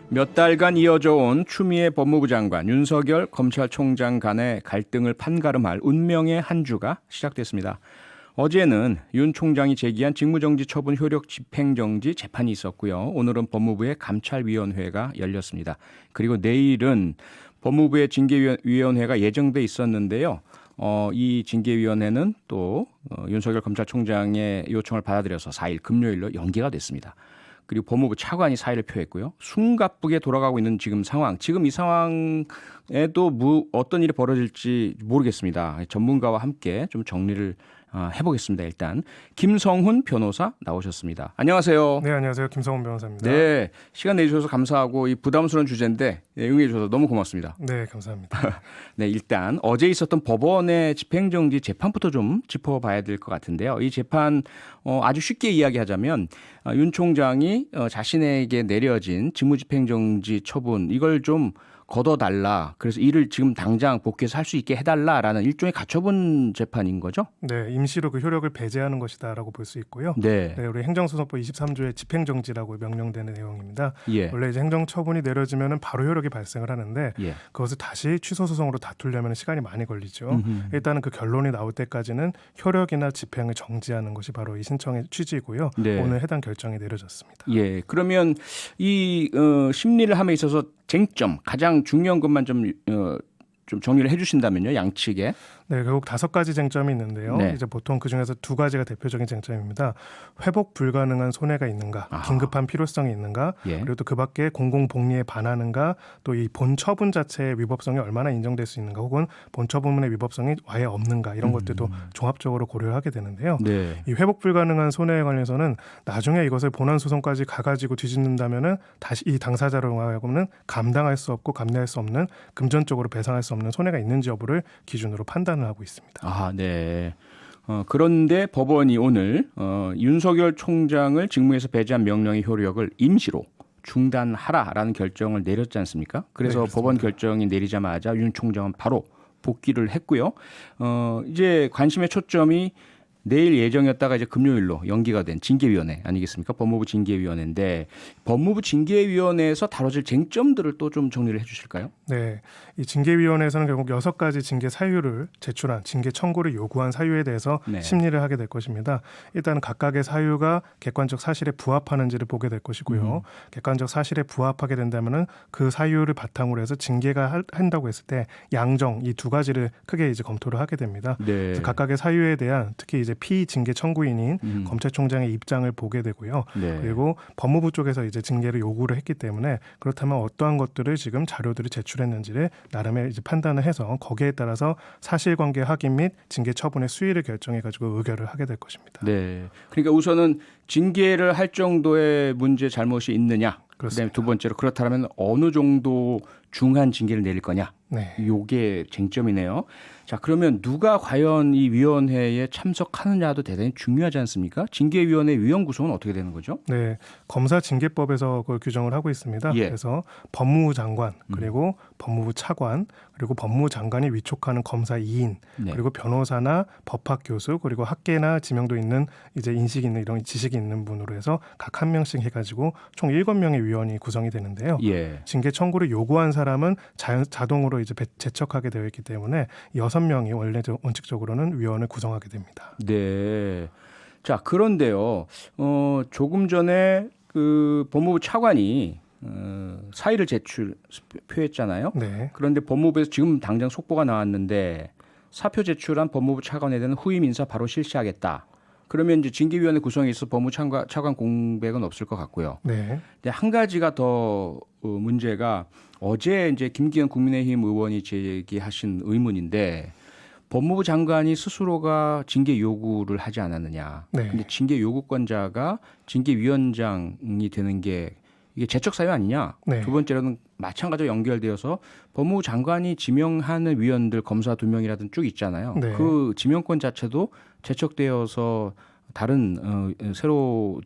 몇 달간 이어져 온 추미애 법무부 장관, 윤석열 검찰총장 간의 갈등을 판가름할 운명의 한 주가 시작됐습니다. 어제는 윤 총장이 제기한 직무정지 처분 효력 집행정지 재판이 있었고요. 오늘은 법무부의 감찰위원회가 열렸습니다. 그리고 내일은 법무부의 징계위원회가 예정돼 있었는데요. 이 징계위원회는 또 윤석열 검찰총장의 요청을 받아들여서 4일 금요일로 연기가 됐습니다. 그리고 법무부 차관이 사의를 표했고요. 숨가쁘게 돌아가고 있는 지금 상황. 지금 이 상황에도 어떤 일이 벌어질지 모르겠습니다. 전문가와 함께 좀 정리를 해보겠습니다. 일단 김성훈 변호사 나오셨습니다. 안녕하세요. 네, 안녕하세요. 김성훈 변호사입니다. 네, 시간 내주셔서 감사하고 이 부담스러운 주제인데 응해 주셔서 너무 고맙습니다. 네, 감사합니다. 네, 일단 어제 있었던 법원의 집행정지 재판부터 좀 짚어봐야 될 것 같은데요. 이 재판 아주 쉽게 이야기하자면 윤 총장이 자신에게 내려진 직무집행정지 처분 이걸 좀 걷어달라. 그래서 이를 지금 당장 복귀해서 할 수 있게 해달라라는 일종의 가처분 재판인 거죠? 네, 임시로 그 효력을 배제하는 것이다라고 볼 수 있고요. 네. 네, 우리 행정소송법 23조의 집행정지라고 명령되는 내용입니다. 예. 원래 이제 행정처분이 내려지면은 바로 효력이 발생을 하는데 예. 그것을 다시 취소소송으로 다투려면 시간이 많이 걸리죠. 일단은 그 결론이 나올 때까지는 효력이나 집행을 정지하는 것이 바로 이 신청의 취지이고요. 네. 오늘 해당 결정이 내려졌습니다. 예. 그러면 이 심리를 함에 있어서 쟁점 가장 중요한 것만 좀 정리를 해주신다면요, 양측에. 네, 결국 5가지 쟁점이 있는데요. 네. 이제 보통 그 중에서 2가지가 대표적인 쟁점입니다. 회복 불가능한 손해가 있는가, 긴급한 필요성이 있는가, 예. 그리고 또 그밖에 공공복리에 반하는가, 또 이 본 처분 자체의 위법성이 얼마나 인정될 수 있는가, 혹은 본 처분의 위법성이 아예 없는가 이런 것들도 종합적으로 고려를 하게 되는데요. 네. 이 회복 불가능한 손해에 관해서는 나중에 이것을 본안 소송까지 가가지고 뒤집는다면은 다시 이 당사자로 하여금은 감당할 수 없고 감내할 수 없는 금전적으로 배상할 수 없는 손해가 있는지 여부를 기준으로 판단을 하고 있습니다. 아, 네. 그런데 법원이 오늘 윤석열 총장을 직무에서 배제한 명령의 효력을 임시로 중단하라라는 결정을 내렸지 않습니까? 그래서 네, 법원 결정이 내리자마자 윤 총장은 바로 복귀를 했고요. 이제 관심의 초점이 내일 예정이었다가 이제 금요일로 연기가 된 징계위원회 아니겠습니까? 법무부 징계위원회인데 법무부 징계위원회에서 다뤄질 쟁점들을 또 좀 정리를 해주실까요? 네, 이 징계위원회에서는 결국 6가지 징계 사유를 제출한 징계 청구를 요구한 사유에 대해서 네. 심리를 하게 될 것입니다. 일단 각각의 사유가 객관적 사실에 부합하는지를 보게 될 것이고요. 객관적 사실에 부합하게 된다면은 그 사유를 바탕으로 해서 징계가 한다고 했을 때 양정 이 2가지를 크게 이제 검토를 하게 됩니다. 네. 그래서 각각의 사유에 대한 특히 이제 피징계 청구인인 검찰총장의 입장을 보게 되고요. 네. 그리고 법무부 쪽에서 이제 징계를 요구를 했기 때문에 그렇다면 어떠한 것들을 지금 자료들을 제출했는지를 나름의 이제 판단을 해서 거기에 따라서 사실관계 확인 및 징계 처분의 수위를 결정해가지고 의결을 하게 될 것입니다. 네. 그러니까 우선은 징계를 할 정도의 문제 잘못이 있느냐. 그다음에 두 번째로 그렇다면 어느 정도 중한 징계를 내릴 거냐. 네. 요게 쟁점이네요. 자, 그러면 누가 과연 이 위원회에 참석하느냐도 대단히 중요하지 않습니까? 징계위원회 위원 구성은 어떻게 되는 거죠? 네, 검사징계법에서 그걸 규정을 하고 있습니다. 예. 그래서 법무부 장관 그리고 법무부 차관 그리고 법무부 장관이 위촉하는 검사 2인 네. 그리고 변호사나 법학 교수 그리고 학계나 지명도 있는 이제 인식 있는 이런 지식이 있는 분으로 해서 각 한 명씩 해가지고 총 7명의 위원이 구성이 되는데요. 예. 징계 청구를 요구한 사람은 자동으로 이제 제척하게 되어 있기 때문에 6명이 원래 원칙적으로는 위원을 구성하게 됩니다. 네. 자, 그런데요. 조금 전에 그 법무부 차관이 사의를 표했잖아요. 네. 그런데 법무부에서 지금 당장 속보가 나왔는데 사표 제출한 법무부 차관에 대한 후임 인사 바로 실시하겠다. 그러면 이제 징계위원회 구성에 있어 법무부 차관 공백은 없을 것 같고요. 네. 근데 한 가지가 더 문제가 어제 이제 김기현 국민의힘 의원이 제기하신 의문인데 법무부 장관이 스스로가 징계 요구를 하지 않았느냐. 네. 근데 징계 요구권자가 징계위원장이 되는 게 이게 제척 사유 아니냐. 네. 두 번째로는 마찬가지로 연결되어서 법무부 장관이 지명하는 위원들 검사 2명이라든 쭉 있잖아요. 네. 그 지명권 자체도 제척되어서 다른 새로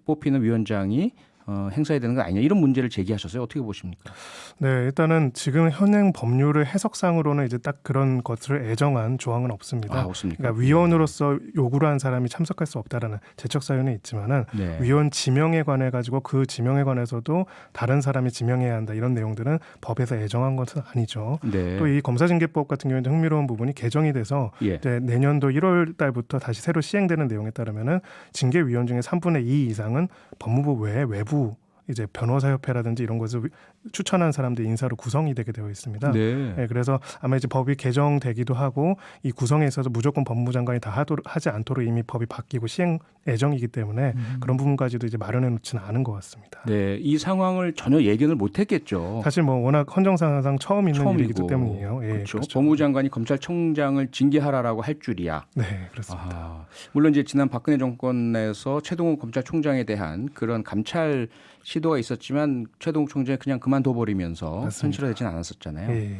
뽑히는 위원장이 행사해야 되는 거 아니냐 이런 문제를 제기하셨어요. 어떻게 보십니까? 네, 일단은 지금 현행 법률의 해석상으로는 이제 딱 그런 것을 애정한 조항은 없습니다. 아, 없습니까? 그러니까 위원으로서 요구를 한 사람이 참석할 수 없다라는 제척 사유는 있지만은 네. 위원 지명에 관해 가지고 그 지명에 관해서도 다른 사람이 지명해야 한다 이런 내용들은 법에서 애정한 것은 아니죠. 네. 또 이 검사징계법 같은 경우에는 흥미로운 부분이 개정이 돼서 예. 이제 내년도 1월 달부터 다시 새로 시행되는 내용에 따르면은 징계위원 중에 3분의 2 이상은 법무부 외에 외부 이제 변호사협회라든지 이런 것을 추천한 사람들 인사로 구성이 되게 되어 있습니다. 네. 네, 그래서 아마 이제 법이 개정되기도 하고 이 구성에 있어서 무조건 법무부 장관이 다 하지 않도록 이미 법이 바뀌고 시행 예정이기 때문에 그런 부분까지도 이제 마련해 놓지는 않은 것 같습니다. 네, 이 상황을 전혀 예견을 못했겠죠. 사실 뭐 워낙 헌정사상 처음 있는 처음이고. 일이기 때문이에요. 예, 그렇죠. 그렇죠. 법무부 장관이 검찰총장을 징계하라라고 할 줄이야. 네, 그렇습니다. 아, 물론 이제 지난 박근혜 정권에서 최동욱 검찰총장에 대한 그런 감찰 시도가 있었지만 최동욱 총장이 그냥 그만둬 버리면서 현실화되지는 않았었잖아요. 예.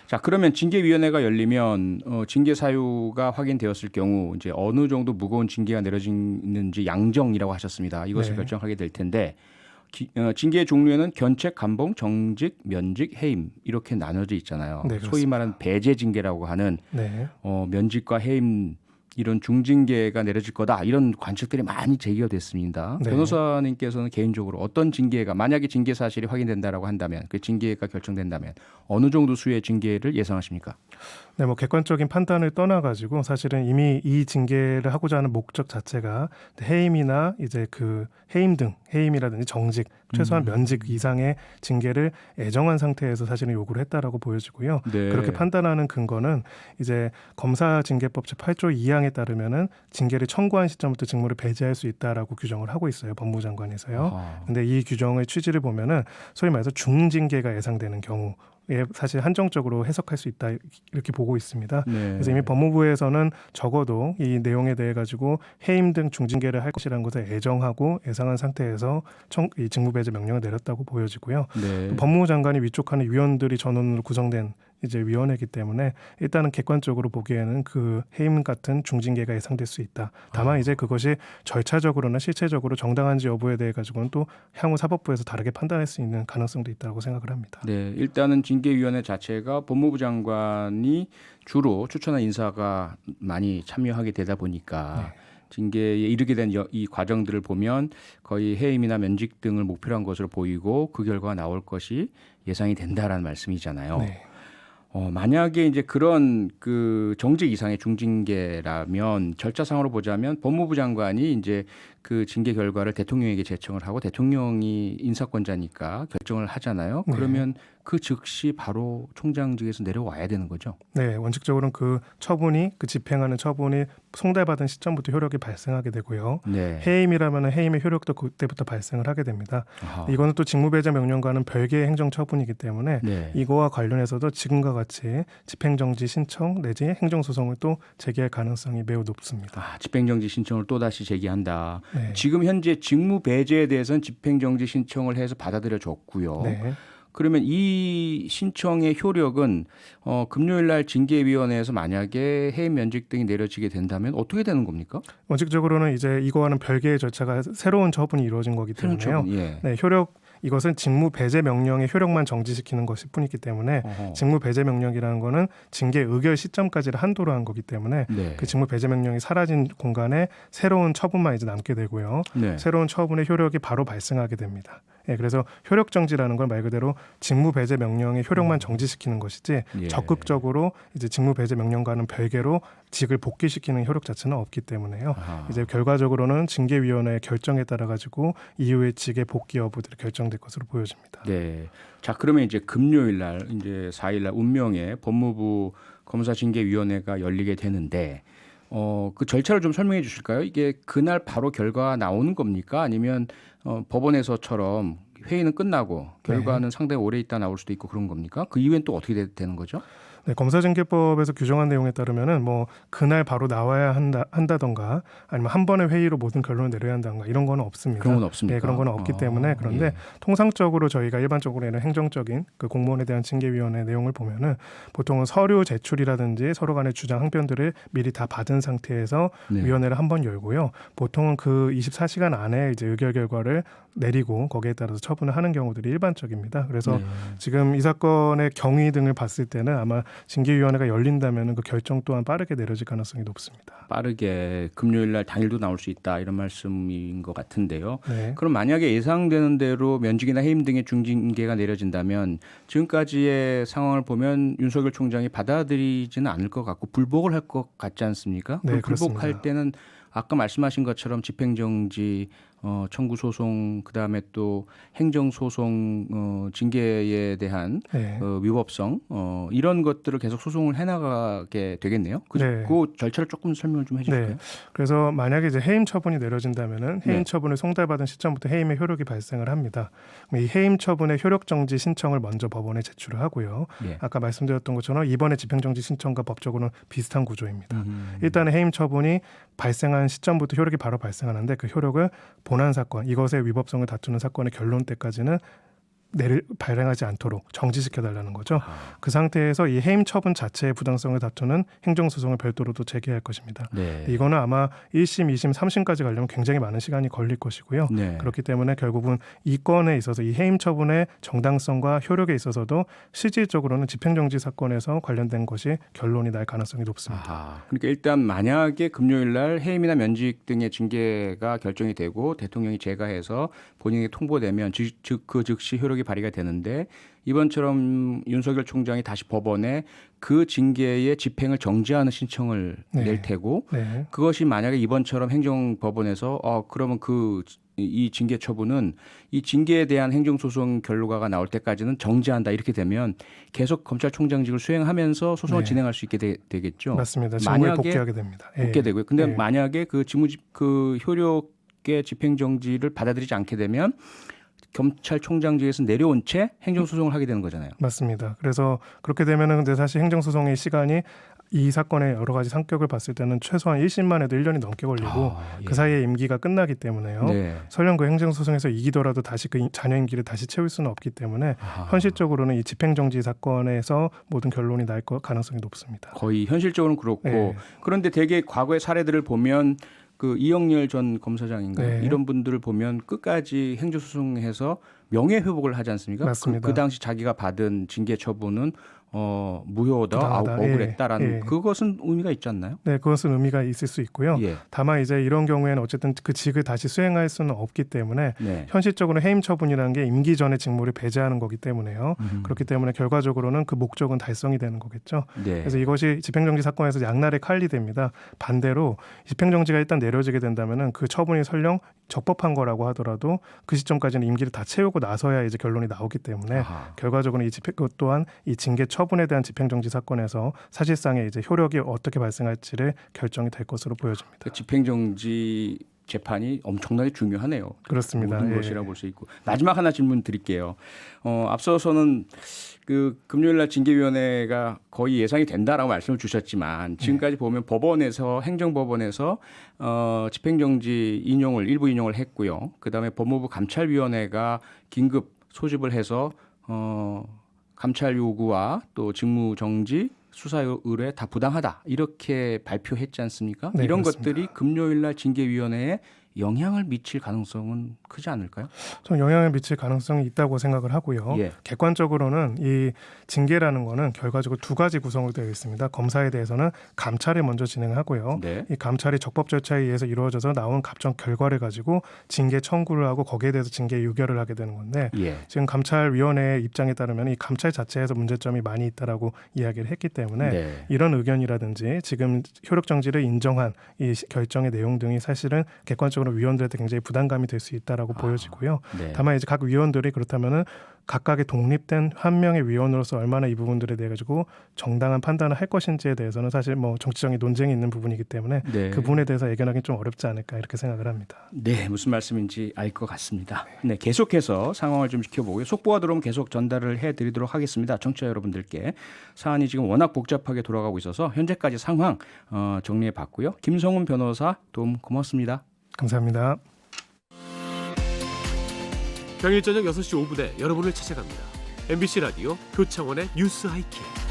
자, 그러면 징계위원회가 열리면 징계 사유가 확인되었을 경우 이제 어느 정도 무거운 징계가 내려지는지 양정이라고 하셨습니다. 이것을 네. 결정하게 될 텐데 징계 종류에는 견책, 감봉, 정직, 면직, 해임 이렇게 나눠져 있잖아요. 네, 소위 말하는 배제 징계라고 하는 네. 면직과 해임 이런 중징계가 내려질 거다 이런 관측들이 많이 제기가 됐습니다. 네. 변호사님께서는 개인적으로 어떤 징계가 만약에 징계 사실이 확인된다라고 한다면 그 징계가 결정된다면 어느 정도 수의 징계를 예상하십니까? 네, 뭐 객관적인 판단을 떠나가지고 사실은 이미 이 징계를 하고자 하는 목적 자체가 해임이나 이제 그 해임 등 해임이라든지 정직 최소한 면직 이상의 징계를 애정한 상태에서 사실은 요구를 했다라고 보여지고요. 네. 그렇게 판단하는 근거는 이제 검사징계법 제8조 2항에 따르면은 징계를 청구한 시점부터 직무를 배제할 수 있다라고 규정을 하고 있어요. 법무부 장관에서요. 아하. 근데 이 규정의 취지를 보면은 소위 말해서 중징계가 예상되는 경우 예, 사실 한정적으로 해석할 수 있다 이렇게 보고 있습니다. 네. 그래서 이미 법무부에서는 적어도 이 내용에 대해 가지고 해임 등 중징계를 할 것이라는 것을 애정하고 예상한 상태에서 이 직무배제 명령을 내렸다고 보여지고요. 네. 또 법무부 장관이 위촉하는 위원들이 전원으로 구성된 이제 위원회이기 때문에 일단은 객관적으로 보기에는 그 해임 같은 중징계가 예상될 수 있다. 다만 이제 그것이 절차적으로나 실체적으로 정당한지 여부에 대해 가지고는 또 향후 사법부에서 다르게 판단할 수 있는 가능성도 있다고 생각을 합니다. 네, 일단은 징계위원회 자체가 법무부 장관이 주로 추천한 인사가 많이 참여하게 되다 보니까 징계에 이르게 된 이 과정들을 보면 거의 해임이나 면직 등을 목표로 한 것으로 보이고 그 결과가 나올 것이 예상이 된다라는 말씀이잖아요. 네. 만약에 이제 그런 그 정직 이상의 중징계라면 절차상으로 보자면 법무부 장관이 이제 그 징계 결과를 대통령에게 제청을 하고 대통령이 인사권자니까 결정을 하잖아요. 네. 그러면 그 즉시 바로 총장직에서 내려와야 되는 거죠. 네, 원칙적으로는 그 처분이 그 집행하는 처분이 송달받은 시점부터 효력이 발생하게 되고요. 네. 해임이라면 해임의 효력도 그때부터 발생을 하게 됩니다. 아하. 이거는 또 직무배제 명령과는 별개의 행정처분이기 때문에 네. 이거와 관련해서도 지금과 같이 집행정지 신청 내지 행정소송을 또 제기할 가능성이 매우 높습니다. 아, 집행정지 신청을 또 다시 제기한다. 네. 지금 현재 직무 배제에 대해서는 집행정지 신청을 해서 받아들여졌고요. 네. 그러면 이 신청의 효력은 금요일 날 징계위원회에서 만약에 해임 면직 등이 내려지게 된다면 어떻게 되는 겁니까? 원칙적으로는 이제 이거와는 별개의 절차가 새로운 처분이 이루어진 거기 때문에요. 처분, 예. 네, 이것은 직무 배제 명령의 효력만 정지시키는 것일 뿐이기 때문에 어허. 직무 배제 명령이라는 거는 징계 의결 시점까지를 한도로 한 거기 때문에 네. 그 직무 배제 명령이 사라진 공간에 새로운 처분만 이제 남게 되고요. 네. 새로운 처분의 효력이 바로 발생하게 됩니다. 예, 그래서 효력 정지라는 건 말 그대로 직무 배제 명령의 효력만 정지시키는 것이지 예. 적극적으로 이제 직무 배제 명령과는 별개로 직을 복귀시키는 효력 자체는 없기 때문에요. 아하. 이제 결과적으로는 징계위원회의 결정에 따라 가지고 이후의 직의 복귀 여부들이 결정될 것으로 보여집니다. 네. 자, 그러면 이제 금요일 날 이제 4일 날 운명의 법무부 검사징계위원회가 열리게 되는데 그 절차를 좀 설명해 주실까요? 이게 그날 바로 결과가 나오는 겁니까? 아니면 법원에서처럼 회의는 끝나고 결과는 상당히 오래 있다 나올 수도 있고 그런 겁니까? 그 이후엔 또 어떻게 되는 거죠? 네, 검사징계법에서 규정한 내용에 따르면은 뭐 그날 바로 나와야 한다던가 아니면 한 번의 회의로 모든 결론을 내려야 한다던가 이런 건 없습니다. 그런 건 없습니까? 네, 그런 건 없기 때문에 그런데 예. 통상적으로 저희가 일반적으로 이런 행정적인 그 공무원에 대한 징계위원회 내용을 보면은 보통은 서류 제출이라든지 서로 간의 주장 항변들을 미리 다 받은 상태에서 네. 위원회를 한번 열고요. 보통은 그 24시간 안에 이제 의결 결과를 내리고 거기에 따라서 처분을 하는 경우들이 일반적입니다. 그래서 네. 지금 이 사건의 경위 등을 봤을 때는 아마 징계위원회가 열린다면 그 결정 또한 빠르게 내려질 가능성이 높습니다. 빠르게 금요일 날 당일도 나올 수 있다 이런 말씀인 것 같은데요. 네. 그럼 만약에 예상되는 대로 면직이나 해임 등의 중징계가 내려진다면 지금까지의 상황을 보면 윤석열 총장이 받아들이지는 않을 것 같고 불복을 할 것 같지 않습니까? 네, 불복할 그렇습니다. 때는 아까 말씀하신 것처럼 집행정지 청구 소송 그다음에 또 행정 소송 징계에 대한 네. 위법성 이런 것들을 계속 소송을 해나가게 되겠네요. 네. 그 절차를 조금 설명을 좀 해주실까요? 네. 그래서 만약에 이제 해임 처분이 내려진다면은 해임 네. 처분을 송달받은 시점부터 해임의 효력이 발생을 합니다. 그럼 이 해임 처분의 효력 정지 신청을 먼저 법원에 제출을 하고요. 예. 아까 말씀드렸던 것처럼 이번에 집행정지 신청과 법적으로는 비슷한 구조입니다. 일단은 해임 처분이 발생한 시점부터 효력이 바로 발생하는데 그 효력을 본안 사건, 이것의 위법성을 다투는 사건의 결론 때까지는 발행하지 않도록 정지시켜달라는 거죠. 그 상태에서 이 해임 처분 자체의 부당성을 다투는 행정소송을 별도로도 제기할 것입니다. 네. 이거는 아마 1심, 2심, 3심까지 가려면 굉장히 많은 시간이 걸릴 것이고요. 네. 그렇기 때문에 결국은 이 건에 있어서 이 해임 처분의 정당성과 효력에 있어서도 실질적으로는 집행정지 사건에서 관련된 것이 결론이 날 가능성이 높습니다. 아하. 그러니까 일단 만약에 금요일 날 해임이나 면직 등의 징계가 결정이 되고 대통령이 재가해서 본인에게 통보되면 그 즉시 효력이 발휘가 되는데 이번처럼 윤석열 총장이 다시 법원에 그 징계의 집행을 정지하는 신청을 네. 낼 테고 네. 그것이 만약에 이번처럼 행정법원에서 그러면 이 징계 처분은 이 징계에 대한 행정소송 결과가 나올 때까지는 정지한다 이렇게 되면 계속 검찰총장직을 수행하면서 소송을 네. 진행할 수 있게 되겠죠. 맞습니다. 직무에 복귀하게 됩니다. 복귀 되고요. 근데 예. 만약에 그 효력의 집행정지를 받아들이지 않게 되면 검찰총장직에서 내려온 채 행정소송을 하게 되는 거잖아요. 맞습니다. 그래서 그렇게 되면은 근데 사실 행정소송의 시간이 이 사건의 여러 가지 성격을 봤을 때는 최소한 1심만 해도 1년이 넘게 걸리고 예. 그 사이에 임기가 끝나기 때문에요. 네. 설령 그 행정소송에서 이기더라도 다시 그 잔여 임기를 다시 채울 수는 없기 때문에 현실적으로는 이 집행정지 사건에서 모든 결론이 날 가능성이 높습니다. 거의 현실적으로는 그렇고 네. 그런데 대개 과거의 사례들을 보면 그 이영렬 전 검사장인가요? 네. 이런 분들을 보면 끝까지 행정소송해서 명예회복을 하지 않습니까? 맞습니다. 그 당시 자기가 받은 징계 처분은 무효다, 부당하다. 억울했다라는 예. 그것은 의미가 있지 않나요? 네, 그것은 의미가 있을 수 있고요. 예. 다만 이제 이런 경우에는 어쨌든 그 직을 다시 수행할 수는 없기 때문에 네. 현실적으로 해임 처분이라는 게 임기 전의 직무를 배제하는 거기 때문에요. 그렇기 때문에 결과적으로는 그 목적은 달성이 되는 거겠죠. 네. 그래서 이것이 집행정지 사건에서 양날의 칼이 됩니다. 반대로 집행정지가 일단 내려지게 된다면은 그 처분이 설령 적법한 거라고 하더라도 그 시점까지는 임기를 다 채우고 나서야 이제 결론이 나오기 때문에 아하. 결과적으로 그것 또한 이 징계 처분에 대한 집행정지 사건에서 사실상의 이제 효력이 어떻게 발생할지를 결정이 될 것으로 보여집니다. 그 집행정지 재판이 엄청나게 중요하네요. 그렇습니다. 모든 예. 것이라 볼 수 있고 마지막 하나 질문 드릴게요. 앞서서는 그 금요일날 징계위원회가 거의 예상이 된다라고 말씀을 주셨지만 지금까지 보면 법원에서 행정법원에서 집행정지 일부 인용을 했고요. 그다음에 법무부 감찰위원회가 긴급 소집을 해서 감찰 요구와 또 직무정지 수사 의뢰 다 부당하다 이렇게 발표했지 않습니까? 네, 이런 그렇습니다. 것들이 금요일날 징계위원회에 영향을 미칠 가능성은 크지 않을까요? 좀 영향을 미칠 가능성이 있다고 생각을 하고요. 예. 객관적으로는 이 징계라는 거는 결과적으로 두 가지 구성으로 되어 있습니다. 검사에 대해서는 감찰을 먼저 진행하고요. 네. 이 감찰이 적법 절차에 의해서 이루어져서 나온 갑정 결과를 가지고 징계 청구를 하고 거기에 대해서 징계 유결을 하게 되는 건데 예. 지금 감찰위원회의 입장에 따르면 이 감찰 자체에서 문제점이 많이 있다라고 이야기를 했기 때문에 네. 이런 의견이라든지 지금 효력 정지를 인정한 이 결정의 내용 등이 사실은 객관적으로 위원들한테 굉장히 부담감이 될 수 있다라고 보여지고요. 네. 다만 이제 각 위원들이 그렇다면은 각각의 독립된 한 명의 위원으로서 얼마나 이 부분들에 대해 가지고 정당한 판단을 할 것인지에 대해서는 사실 뭐 정치적인 논쟁이 있는 부분이기 때문에 네. 그 부분에 대해서 예견하기는 좀 어렵지 않을까 이렇게 생각을 합니다. 네, 무슨 말씀인지 알 것 같습니다. 네, 계속해서 상황을 좀 지켜보고요. 속보가 들어오면 계속 전달을 해드리도록 하겠습니다. 청취자 여러분들께 사안이 지금 워낙 복잡하게 돌아가고 있어서 현재까지 상황 정리해봤고요. 김성훈 변호사 도움 고맙습니다. 감사합니다. 평일 저녁 6시 5분에 여러분을 찾아갑니다. MBC 라디오 표창원의 뉴스 하이킥.